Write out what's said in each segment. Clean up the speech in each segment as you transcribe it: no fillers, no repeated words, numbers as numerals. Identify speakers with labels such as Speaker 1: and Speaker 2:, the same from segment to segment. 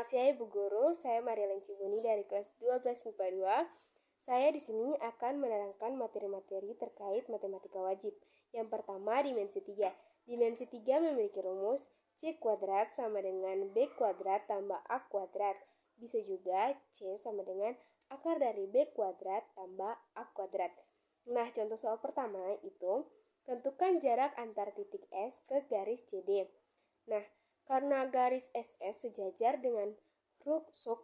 Speaker 1: Selamat siang Ibu Guru, saya Mariela Cibuni dari kelas 12 MIPA 2. Saya di sini akan menerangkan materi-materi terkait matematika wajib. Yang pertama, dimensi 3. Dimensi 3 memiliki rumus C kuadrat sama dengan B kuadrat tambah A kuadrat. Bisa juga C sama dengan akar dari B kuadrat tambah A kuadrat. Nah, contoh soal pertama itu, tentukan jarak antar titik S ke garis CD. Nah, karena garis SS sejajar dengan rusuk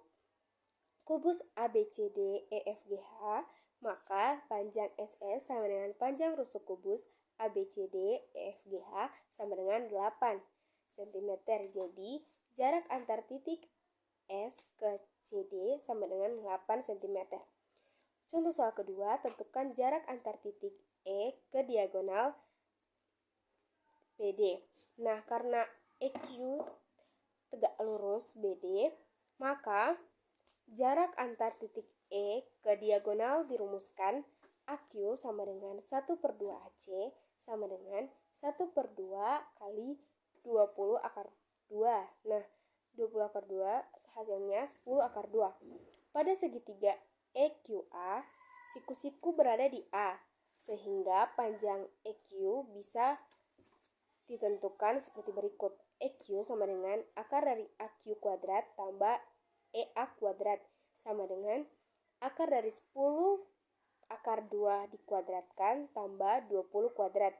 Speaker 1: kubus ABCD EFGH, maka panjang SS sama dengan panjang rusuk kubus ABCD EFGH sama dengan 8 cm. Jadi, jarak antar titik S ke CD sama dengan 8 cm. Contoh soal kedua, tentukan jarak antar titik E ke diagonal BD. Nah, karena EQ tegak lurus BD, maka jarak antar titik E ke diagonal dirumuskan AQ sama dengan 1/2 AC sama dengan 1/2 kali 20 akar 2. Nah, 20 akar 2 hasilnya 10 akar 2. Pada segitiga EQA, siku-siku berada di A, sehingga panjang EQ bisa ditentukan seperti berikut. EQ sama dengan akar dari AQ kuadrat tambah EA kuadrat sama dengan akar dari 10 akar 2 dikuadratkan tambah 20 kuadrat.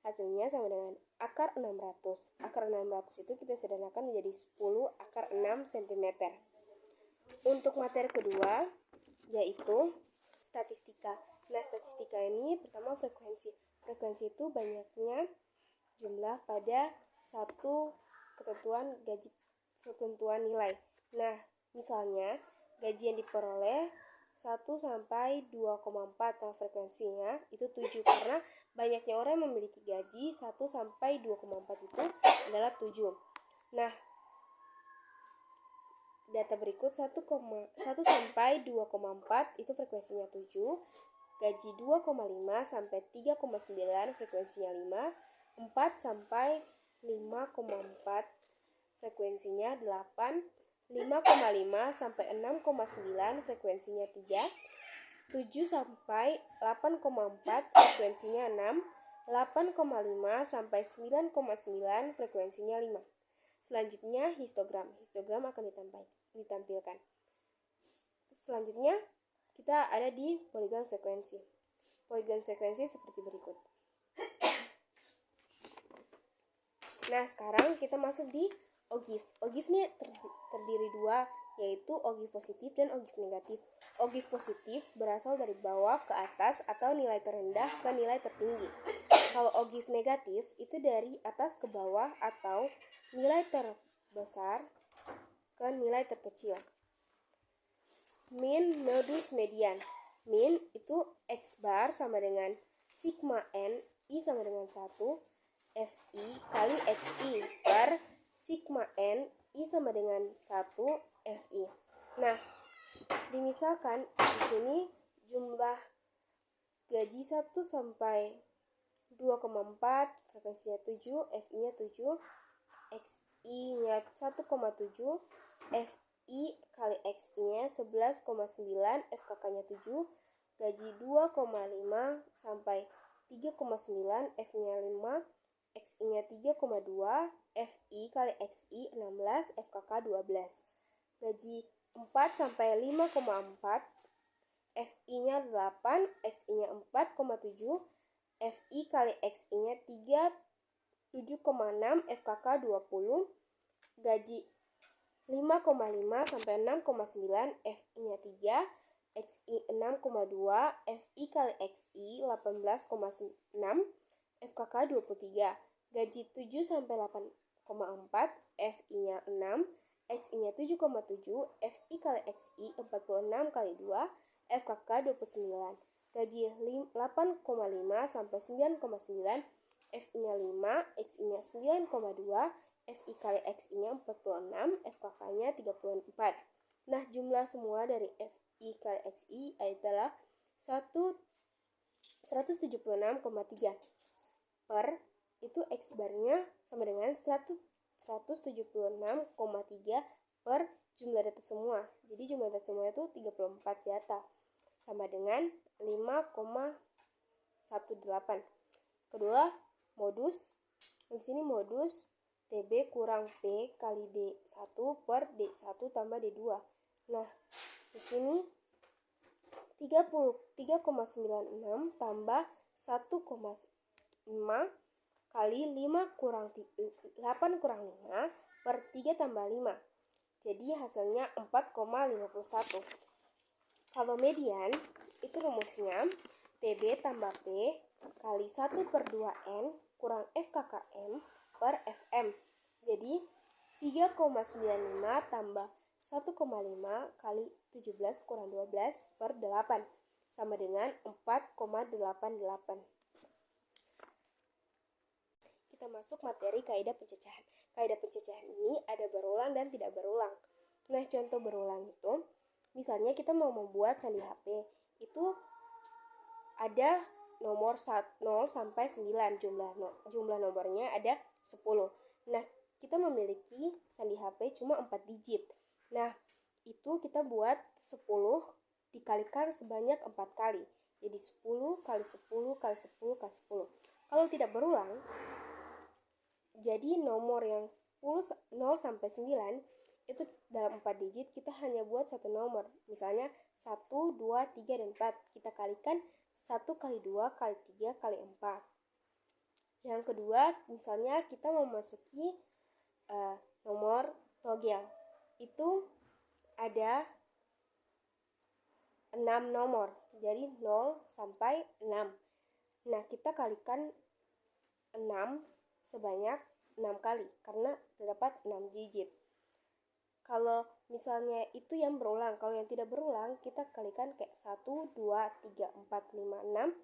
Speaker 1: Hasilnya sama dengan akar 600. Akar 600 itu kita sederhanakan menjadi 10 akar 6 cm. Untuk materi kedua yaitu statistika. Nah, statistika ini pertama frekuensi. Frekuensi itu banyaknya jumlah pada satu ketentuan nilai. Nah, misalnya gaji yang diperoleh 1 sampai 2,4. Nah, frekuensinya itu 7 karena banyaknya orang yang memiliki gaji 1 sampai 2,4 itu adalah 7. Nah, data berikut 1 sampai 2,4 itu frekuensinya 7. Gaji 2,5 sampai 3,9 frekuensinya 5. 4 sampai 5,4 frekuensinya 8, 5,5 sampai 6,9 frekuensinya 3, 7 sampai 8,4 frekuensinya 6, 8,5 sampai 9,9 frekuensinya 5. Selanjutnya histogram. Histogram akan ditampilkan. Selanjutnya kita ada di poligon frekuensi. Poligon frekuensi seperti berikut. Nah, sekarang kita masuk di ogive. Ogive ini terdiri dua, yaitu ogive positif dan ogive negatif. Ogive positif berasal dari bawah ke atas atau nilai terendah ke nilai tertinggi. Kalau ogive negatif itu dari atas ke bawah atau nilai terbesar ke nilai terkecil. Mean, modus, median. Mean itu X bar sama dengan sigma N, I sama dengan 1, Fi kali Xi per sigma N, I sama dengan 1, Fi. Nah, dimisalkan di sini jumlah gaji 1 sampai 2,4, frekuensinya 7, Fi-nya 7, Xi-nya 1,7, Fi kali Xi-nya 11,9, FKK-nya 7, gaji 2,5 sampai 3,9, F-nya 5, Xi-nya 3,2, Fi kali Xi 16, FKK 12. Gaji 4 sampai 5,4, Fi-nya 8, Xi-nya 4,7, Fi kali Xi-nya 3, 7,6, FKK 20. Gaji 5,5 sampai 6,9, Fi-nya 3, Xi 6,2, Fi kali Xi 18,6, FKK 23. Gaji 7 sampai 8,4, Fi-nya 6, Xi-nya 7,7, Fi kali Xi 46 kali 2, FKK 29. Gaji 8,5 sampai 9,9, Fi-nya 5, Xi-nya 9,2, Fi kali Xi-nya 46, FKK-nya 34. Nah, jumlah semua dari Fi kali Xi adalah 176,3 per itu X barnya sama dengan 176,3 per jumlah data semua. Jadi jumlah data semua itu 34 data. Sama dengan 5,18. Kedua, modus. Di sini modus TB kurang P kali D1 per D1 tambah D2. Nah, di sini 3,96 tambah 1,5 kali 8 kurang 5 per 3 tambah 5. Jadi hasilnya 4,51. Kalau median, itu rumusnya TB tambah P kali 1 per 2N kurang FKKM per FM. Jadi 3,95 tambah 1,5 kali 17 kurang 12 per 8 sama dengan 4,88. Kita masuk materi kaidah pencecahan. Kaidah pencecahan ini ada berulang dan tidak berulang. Nah, contoh berulang itu, misalnya kita mau membuat sandi HP, itu ada nomor 0 sampai 9, jumlah nomornya ada 10. Nah, kita memiliki sandi HP cuma 4 digit. Nah, itu kita buat 10 dikalikan sebanyak 4 kali. Jadi 10 kali 10 kali 10 kali 10. Kalau tidak berulang, jadi nomor yang 0 sampai 9 itu dalam 4 digit kita hanya buat satu nomor. Misalnya 1, 2, 3, dan 4. Kita kalikan 1 kali 2 kali 3 kali 4. Yang kedua, misalnya kita memasuki nomor togel. Itu ada 6 nomor. Jadi 0 sampai 6. Nah, kita kalikan 6 sebanyak 6 kali karena terdapat 6 digit. Kalau misalnya itu yang berulang, kalau yang tidak berulang kita kalikan kayak 1, 2, 3, 4, 5, 6.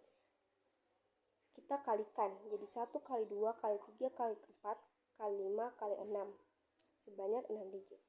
Speaker 1: Kita kalikan jadi 1 kali 2 kali 3 kali 4 kali 5 kali 6 sebanyak 6 digit.